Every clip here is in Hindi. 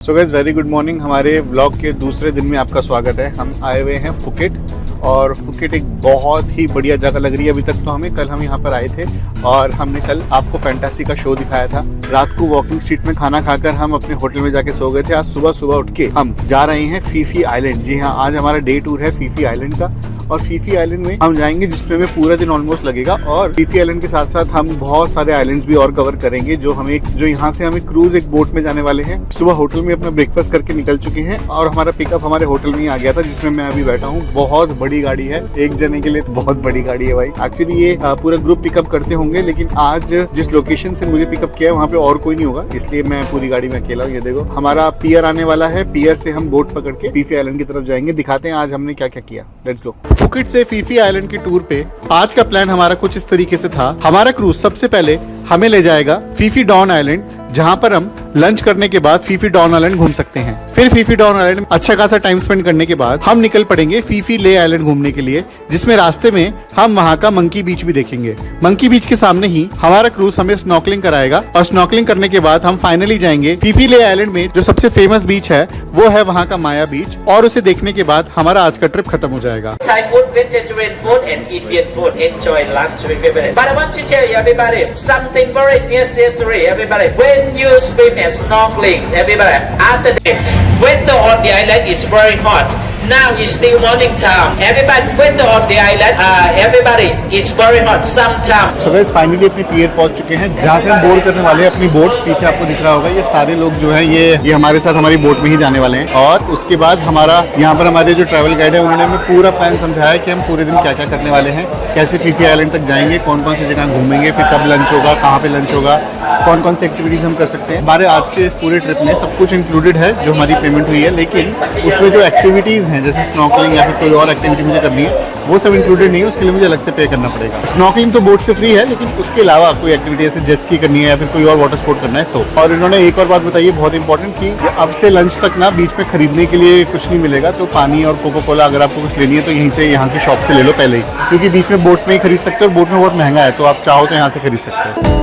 So guys very good morning. हमारे व्लॉग के दूसरे दिन में आपका स्वागत है। हम आए हुए हैं फुकेट और फुकेट एक बहुत ही बढ़िया जगह लग रही है अभी तक तो हमें। कल हम यहाँ पर आए थे और हमने कल आपको फैंटासी का शो दिखाया था। रात को वॉकिंग स्ट्रीट में खाना खाकर हम अपने होटल में जाके सो गए थे। आज सुबह सुबह उठ के हम जा रहे हैं फीफी आइलैंड। जी हाँ, आज हमारा डे टूर है फीफी आइलैंड का और फीफी आइलैंड में हम जाएंगे जिसमें हमें पूरा दिन ऑलमोस्ट लगेगा। और फीफी आइलैंड के साथ साथ हम बहुत सारे आइलैंड्स भी और कवर करेंगे जो यहाँ से हमें क्रूज एक बोट में जाने वाले हैं। सुबह होटल में अपना ब्रेकफास्ट करके निकल चुके हैं और हमारा पिकअप हमारे होटल में ही आ गया था जिसमें मैं अभी बैठा हूँ। बहुत बड़ी गाड़ी है, एक जने के लिए तो बहुत बड़ी गाड़ी है भाई। एक्चुअली ये पूरा ग्रुप पिकअप करते होंगे लेकिन आज जिस लोकेशन से मुझे पिकअप किया है वहाँ पे और कोई नहीं होगा, इसलिए मैं पूरी गाड़ी में अकेला हूँ। ये देखो हमारा पियर आने वाला है। पियर से हम बोट पकड़ के फीफी आइलैंड की तरफ जाएंगे। दिखाते हैं आज हमने क्या क्या किया। Let's go. फुकेट से फीफी आइलैंड की टूर पे आज का प्लान हमारा कुछ इस तरीके से था। हमारा क्रूज सबसे पहले हमें ले जाएगा फीफी डॉन आइलैंड, जहां पर हम लंच करने के बाद फीफी डॉन आइलैंड घूम सकते हैं। फिर फीफी डॉन आइलैंड में अच्छा खासा टाइम स्पेंड करने के बाद हम निकल पड़ेंगे फीफी ले आइलैंड घूमने के लिए, जिसमें रास्ते में हम वहां का मंकी बीच भी देखेंगे। मंकी बीच के सामने ही हमारा क्रूज हमें स्नॉर्कलिंग कराएगा और स्नॉर्कलिंग करने के बाद हम फाइनली जाएंगे फीफी ले आइलैंड में जो सबसे फेमस बीच है वो है वहां का माया बीच, और उसे देखने के बाद हमारा आज का ट्रिप खत्म हो जाएगा। Thai food, vegetarian food, and Indian food. Enjoy lunch with everybody. But I want to tell you, everybody, something very necessary, everybody. When you swim and snorkeling, everybody, after that, weather on the island is very hot. Now it's still morning time. Everybody, weather on the island, everybody, it's very hot. Sometimes. So guys, finally अपनी पियर पहुंच चुके हैं जहाँ से हम बोर्ड करने वाले हैं अपनी बोट। पीछे आपको दिख रहा होगा ये सारे लोग जो हैं ये हमारे साथ हमारी बोट में ही जाने वाले हैं। और उसके बाद हमारा यहाँ पर हमारे जो ट्रैवल गाइड है उन्होंने हमें पूरा प्लान समझाया कि हम पूरे दिन क्या क्या करने वाले हैं, कैसे फीफी आइलैंड तक जाएंगे, कौन कौन सी जगह घूमेंगे, फिर कब लंच होगा, कहाँ पे लंच होगा, कौन कौन सी एक्टिविटीज हम कर सकते हैं। हमारे आज के इस पूरे ट्रिप में सब कुछ इंक्लूडेड है जो हमारी पेमेंट हुई है, लेकिन उसमें जो एक्टिविटीज हैं जैसे स्नॉर्कलिंग या फिर कोई और एक्टिविटी मुझे करनी है वो सब इंक्लूडेड नहीं है, उसके लिए मुझे अलग से पे करना पड़ेगा। स्नॉर्कलिंग तो बोट से फ्री है, लेकिन उसके अलावा कोई एक्टिविटी जैसे जेट स्की करनी है या फिर कोई और वाटर स्पोर्ट करना है तो। और इन्होंने एक और बात बताई है बहुत इंपॉर्टेंट कि अब से लंच तक ना बीच में खरीदने के लिए कुछ नहीं मिलेगा, तो पानी और कोको कोला अगर आपको कुछ लेनी है तो यहीं से यहाँ की शॉप से ले लो पहले ही, क्योंकि बीच में बोट में ही खरीद सकते हो और बोट में बहुत महंगा है, तो आप चाहो तो यहाँ से खरीद सकते हो।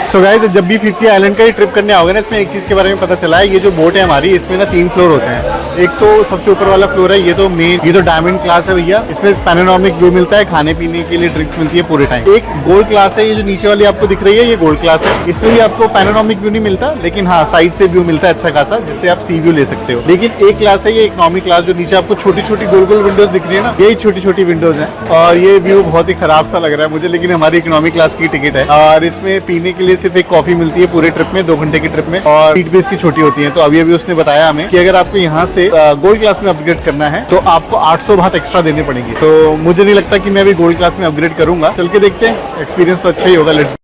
सो गाइस, जब भी फीफी आइलैंड का ही ट्रिप करने आओगे ना, इसमें एक चीज़ के बारे में पता चला है। ये जो बोट है हमारी, इसमें ना 3 फ्लोर होते हैं। एक तो सबसे ऊपर वाला फ्लोर है, ये तो मेन, ये तो डायमंड क्लास है भैया। इसमें पैनोरामिक व्यू मिलता है, खाने पीने के लिए ड्रिंक्स मिलती है पूरे टाइम। एक गोल्ड क्लास है, ये जो नीचे वाली आपको दिख रही है ये गोल्ड क्लास है। इसमें भी आपको पैनोरामिक व्यू नहीं मिलता, लेकिन हाँ साइड से व्यू मिलता है अच्छा खासा, जिससे आप सी व्यू ले सकते हो। लेकिन एक क्लास है ये इकोनॉमी क्लास, जो नीचे आपको छोटी छोटी गोल गोल विंडोज दिख रही है ना, यही छोटी छोटी विंडोज है। और ये व्यू बहुत ही खराब सा लग रहा है मुझे, लेकिन हमारी इकोनॉमी क्लास की टिकट है और इसमें पीने के लिए सिर्फ एक कॉफी मिलती है पूरे ट्रिप में, 2 घंटे की ट्रिप में, और सीट भी इसकी छोटी होती है। तो अभी अभी उसने बताया हमें कि अगर आपको यहाँ से गोल्ड क्लास में अपग्रेड करना है तो आपको 800 बात एक्स्ट्रा देने पड़ेंगे। तो मुझे नहीं लगता कि मैं अभी गोल्ड क्लास में अपग्रेड करूंगा, चल के देखते हैं, एक्सपीरियंस तो अच्छा ही होगा। लेट्स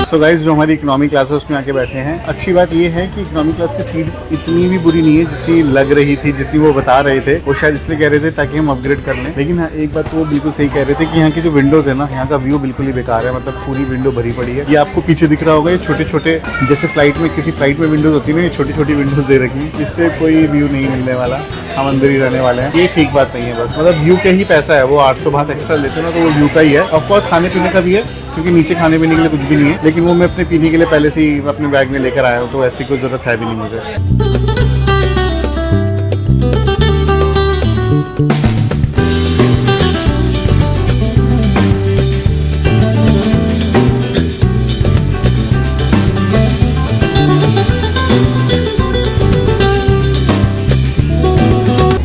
सो गाइस, जो हमारी इकोनॉमी क्लास है उसमें आके बैठे हैं। अच्छी बात ये है कि इकोनॉमी क्लास की सीट इतनी भी बुरी नहीं है जितनी लग रही थी, जितनी वो बता रहे थे। वो शायद इसलिए कह रहे थे ताकि हम अपग्रेड कर लें। लेकिन हाँ, एक बात वो बिल्कुल सही कह रहे थे कि यहाँ की जो विंडोज है ना, यहाँ का व्यू बिल्कुल ही बेकार है, मतलब पूरी विंडो भरी पड़ी है। ये आपको पीछे दिख रहा होगा, ये छोटे छोटे जैसे फ्लाइट में, किसी फ्लाइट में विंडोज होती है ना, ये छोटी छोटी विंडोज दे रखी, इससे कोई व्यू नहीं मिलने वाला, हम अंदर ही रहने वाले हैं। ये ठीक बात नहीं है, बस मतलब व्यू का ही पैसा है। वो 800 बात एक्स्ट्रा लेते ना तो वो व्यू का ही है। ऑफकोर्स खाने पीने का भी है, क्योंकि नीचे खाने पीने के लिए कुछ भी नहीं है, लेकिन वो मैं अपने पीने के लिए पहले से ही अपने बैग में लेकर आया हूँ, तो ऐसी कोई ज़रूरत है भी नहीं मुझे।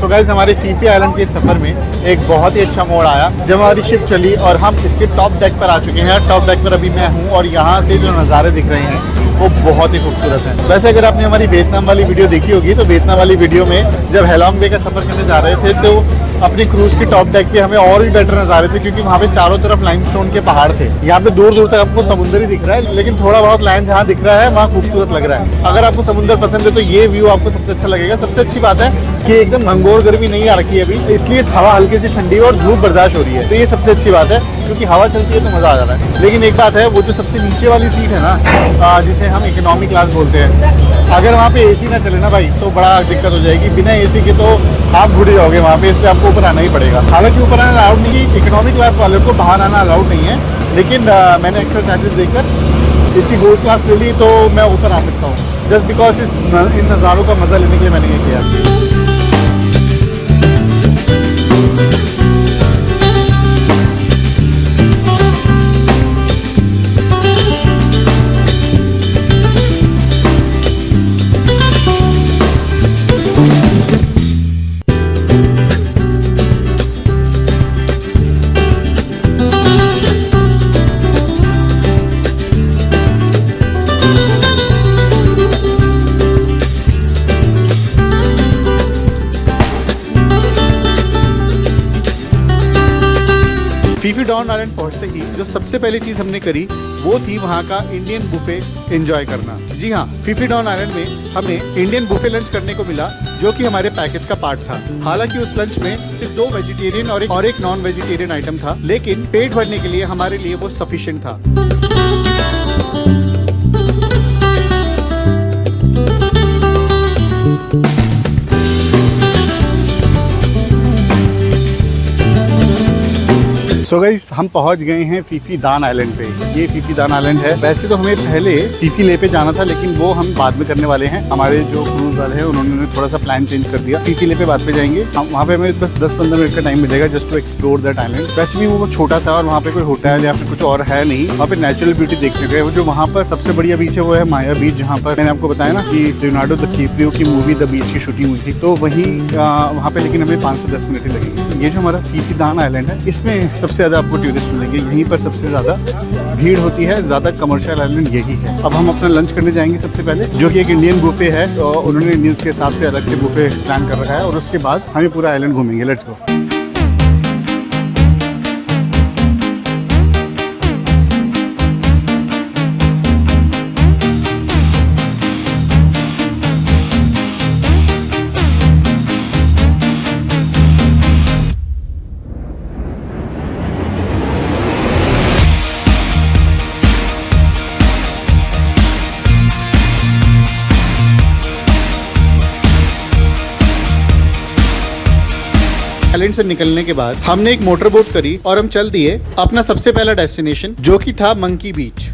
तो गाइस, हमारे फीफी आइलैंड के सफर में एक बहुत ही अच्छा मोड़ आया जब हमारी शिप चली और हम इसके टॉप डेक पर आ चुके हैं। टॉप डेक पर अभी मैं हूँ और यहाँ से जो नज़ारे दिख रहे हैं वो बहुत ही खूबसूरत है। वैसे अगर आपने हमारी वियतनाम वाली वीडियो देखी होगी तो वियतनाम वाली वीडियो में जब हेलोंग बे का सफर करने जा रहे थे तो अपनी क्रूज की टॉप डेक पे हमें और भी बेटर नज़ारे थे, क्योंकि वहाँ पे चारों तरफ लाइमस्टोन के पहाड़ थे। यहाँ पे दूर दूर तक आपको समुद्र ही दिख रहा है, लेकिन थोड़ा बहुत लैंड जहाँ दिख रहा है वहाँ खूबसूरत लग रहा है। अगर आपको समुद्र पसंद है तो ये व्यू आपको सबसे अच्छा लगेगा। सबसे अच्छी बात है कि एकदम घंघोर गर्मी नहीं आ रखी है अभी, इसलिए हवा हल्की सी ठंडी और धूप बर्दाश्त हो रही है, तो ये सबसे अच्छी बात है, क्योंकि हवा चलती है तो मज़ा आ जाता है। लेकिन एक बात है, वो जो सबसे नीचे वाली सीट है ना, जिसे हम इकोनॉमी क्लास बोलते हैं, अगर वहाँ पे एसी ना चले ना भाई तो बड़ा दिक्कत हो जाएगी। बिना एसी के तो आप घुट जाओगे वहाँ पे, इस पर आपको आपको ऊपर आना ही पड़ेगा। हालांकि ऊपर आना अलाउड नहीं है, इकोनॉमिक क्लास वालों को बाहर आना अलाउड नहीं है, लेकिन मैंने एक्स्ट्रा चार्जेस देकर इसकी गोल्ड क्लास ले ली तो मैं ऊपर आ सकता हूँ। जस्ट बिकॉज इन नज़ारों का मज़ा लेने के लिए मैंने ये किया। फीफी डॉन आइलैंड पहुंचते ही जो सबसे पहली चीज हमने करी वो थी वहाँ का इंडियन बुफे एंजॉय करना। जी हाँ, फीफी डॉन आइलैंड में हमें इंडियन बुफे लंच करने को मिला, जो कि हमारे पैकेज का पार्ट था। हालांकि उस लंच में सिर्फ 2 वेजिटेरियन और एक नॉन वेजिटेरियन आइटम था, लेकिन पेट भरने के लिए हमारे लिए वो सफिशिएंट था। सो गाइस, हम पहुंच गए हैं फीफी दान आइलैंड पे। ये फीफी दान आइलैंड है। वैसे तो हमें पहले फीफी ले पे जाना था, लेकिन वो हम बाद में करने वाले हैं। हमारे जो क्रूज वाले हैं उन्होंने थोड़ा सा प्लान चेंज कर दिया। फीफी ले पे बाद पे जाएंगे हम। वहाँ पे हमें बस 10-15 मिनट का टाइम मिलेगा just to explore that island. वैसे भी वो छोटा था और वहाँ पे कोई होटल या फिर कुछ और है नहीं। वहाँ पे नेचुरल ब्यूटी देखने गए। जो वहाँ पर सबसे बढ़िया बीच है वो है माया बीच, जहाँ पर मैंने आपको बताया ना कि लियोनार्डो डिकैप्रियो की मूवी द बीच की शूटिंग हुई थी। तो वहीं वहाँ पे लेकिन हमें 5 से 10 मिनट ही लगेंगे। ये जो हमारा फीफी दान आइलैंड है, इसमें सबसे ज़्यादा आपको टूरिस्ट मिलेंगे। यहीं पर सबसे ज़्यादा भीड़ होती है, ज़्यादा कमर्शियल आइलैंड यही है। अब हम अपना लंच करने जाएंगे सबसे पहले, जो कि एक इंडियन बुफे है। तो उन्होंने इंडियंस के हिसाब से अलग से बुफे प्लान कर रखा है, और उसके बाद हमें पूरा आइलैंड घूमेंगे। Let's go. आइलैंड से निकलने के बाद हमने एक मोटर बोट करी और हम चल दिए अपना सबसे पहला डेस्टिनेशन, जो कि था मंकी बीच।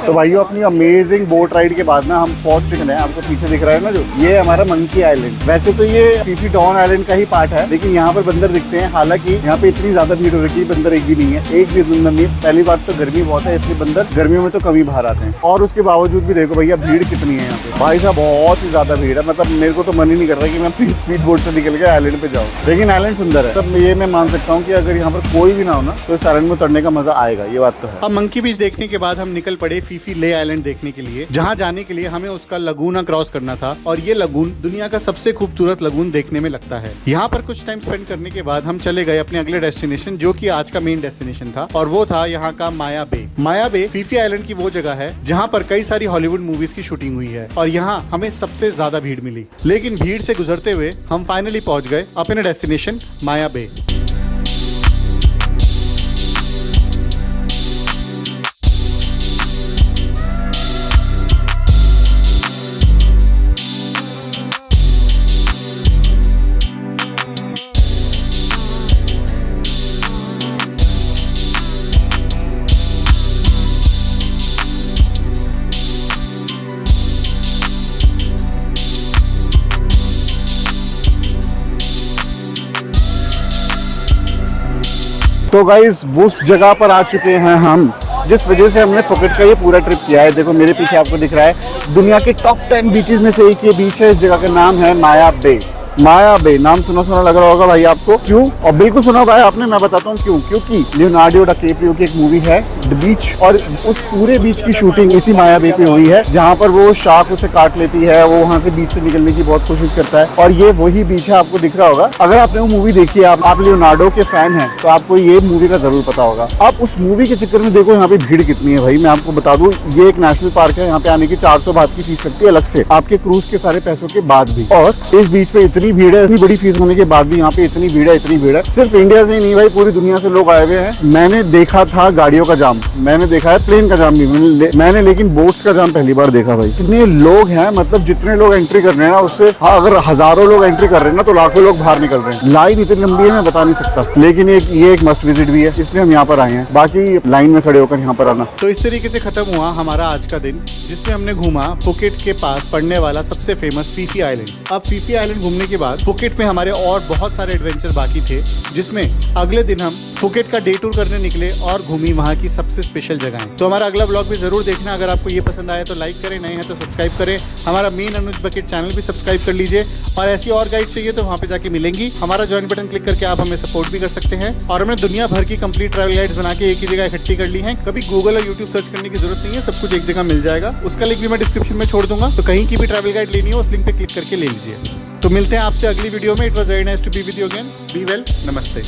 तो भाइयों, अपनी अमेजिंग बोट राइड के बाद ना हम पहुंच चुके हैं। आपको पीछे दिख रहा है ना, जो ये हमारा मंकी आइलैंड। वैसे तो ये फीफी डॉन आइलैंड का ही पार्ट है, लेकिन यहाँ पर बंदर दिखते हैं। हालांकि यहाँ पे इतनी ज्यादा भीड़ हो रखी है, बंदर एक भी नहीं है, एक भी बंदर नहीं। पहली बात तो गर्मी बहुत है, इसलिए बंदर गर्मियों में तो कभी बाहर आते हैं। और उसके बावजूद भी देखो भैया भीड़ कितनी है यहाँ पे। भाई साहब, बहुत ही ज्यादा भीड़ है। मतलब मेरे को तो मन ही नहीं कर रहा कि मैं अपनी स्पीड बोट से निकल के आइलैंड पे जाऊँ। लेकिन आइलैंड सुंदर है। तब ये मैं मान सकता हूँ कि अगर यहाँ पर कोई भी ना हो ना, तो इस आइलैंड में उतरने का मजा आएगा। ये बात तो है। अब मंकी बीच देखने के बाद हम निकल पड़े फीफी ले आइलैंड देखने के लिए, जहां जाने के लिए हमें उसका लगून क्रॉस करना था। और ये लगून दुनिया का सबसे खूबसूरत लगून देखने में लगता है। यहाँ पर कुछ टाइम स्पेंड करने के बाद हम चले गए अपने अगले डेस्टिनेशन, जो कि आज का मेन डेस्टिनेशन था, और वो था यहाँ का माया बे। माया बे फीफी आइलैंड की वो जगह है जहाँ पर कई सारी हॉलीवुड मूवीज की शूटिंग हुई है, और यहाँ हमें सबसे ज्यादा भीड़ मिली। लेकिन भीड़ से गुजरते हुए हम फाइनली पहुंच गए अपने डेस्टिनेशन माया बे। तो गाइस, उस जगह पर आ चुके हैं हम जिस वजह से हमने फुकेट का ये पूरा ट्रिप किया है। देखो मेरे पीछे आपको दिख रहा है, दुनिया के टॉप 10 बीचेस में से एक ये बीच है। इस जगह का नाम है माया बे। माया बे नाम सुना सुना लग रहा होगा भाई आपको। क्यों? और बिल्कुल सुना होगा आपने, मैं बताता हूँ क्यों। क्योंकि लियोनार्डो डिकैप्रियो की एक मूवी है द बीच, और उस पूरे बीच की शूटिंग इसी माया बे पे हुई है, जहाँ पर वो शार्क उसे काट लेती है, वो वहाँ से बीच से निकलने की बहुत कोशिश करता है, और ये वही बीच है, आपको दिख रहा होगा। अगर आपने वो मूवी देखी है, आप लियोनार्डो के फैन हैं, तो आपको ये मूवी का जरूर पता होगा। आप उस मूवी के चक्कर में देखो यहाँ पे भीड़ कितनी है भाई। मैं आपको बता दूं, ये एक नेशनल पार्क है, यहाँ पे आने की 400 बात की फीस लगती है अलग से, आपके क्रूज के सारे पैसों के बाद भी। और इस बीच पे इतनी भीड़ है, इतनी बड़ी फीस होने के बाद भी यहाँ पे इतनी भीड़ है। सिर्फ इंडिया से ही नहीं भाई, पूरी दुनिया से लोग आए हुए हैं। मैंने देखा था गाड़ियों का जाम, मैंने देखा है प्लेन का जाम भी, मैंने लेकिन बोट्स का जाम पहली बार देखा भाई। कितने लोग हैं, मतलब जितने लोग एंट्री कर रहे हैं ना, उससे अगर हजारों लोग एंट्री कर रहे हैं ना, तो लाखों लोग बाहर निकल रहे हैं। लाइन इतनी लंबी है मैं बता नहीं सकता, लेकिन ये एक मस्ट विजिट भी है, इसलिए हम यहाँ पर आए हैं। बाकी लाइन में खड़े होकर यहाँ पर आना। तो इस तरीके से खत्म हुआ हमारा आज का दिन, जिसमें हमने घूमा फुकेट के पास पड़ने वाला सबसे फेमस फीफी आइलैंड। अब फीफी आइलैंड घूमने के बाद फुकेट में हमारे और बहुत सारे एडवेंचर बाकी थे, जिसमें अगले दिन हम फुकेट का डे टूर करने निकले और घूमी वहाँ की सबसे स्पेशल जगहें। तो हमारा अगला ब्लॉग भी जरूर देखना। अगर आपको ये पसंद आया तो लाइक करें, नए हैं तो सब्सक्राइब करें। हमारा मेन अनुज बकेट चैनल भी सब्सक्राइब कर लीजिए, और ऐसी और गाइड चाहिए तो वहाँ पे जाके मिलेंगी। हमारा ज्वाइन बटन क्लिक करके आप हमें सपोर्ट भी कर सकते हैं। और हमने दुनिया भर की कंप्लीट ट्रैवल गाइड्स बना के एक ही जगह इकट्ठी कर ली हैं। कभी गूगल और यूट्यूब सर्च करने की जरूरत नहीं है, सब कुछ एक जगह मिल जाएगा। उसका लिंक भी मैं डिस्क्रिप्शन में छोड़ दूंगा, तो कहीं की भी ट्रैवल गाइड लेनी हो उस लिंक पे क्लिक करके ले लीजिए। तो मिलते हैं आपसे अगली वीडियो में। It was very nice to be with you again. Be well, नमस्ते।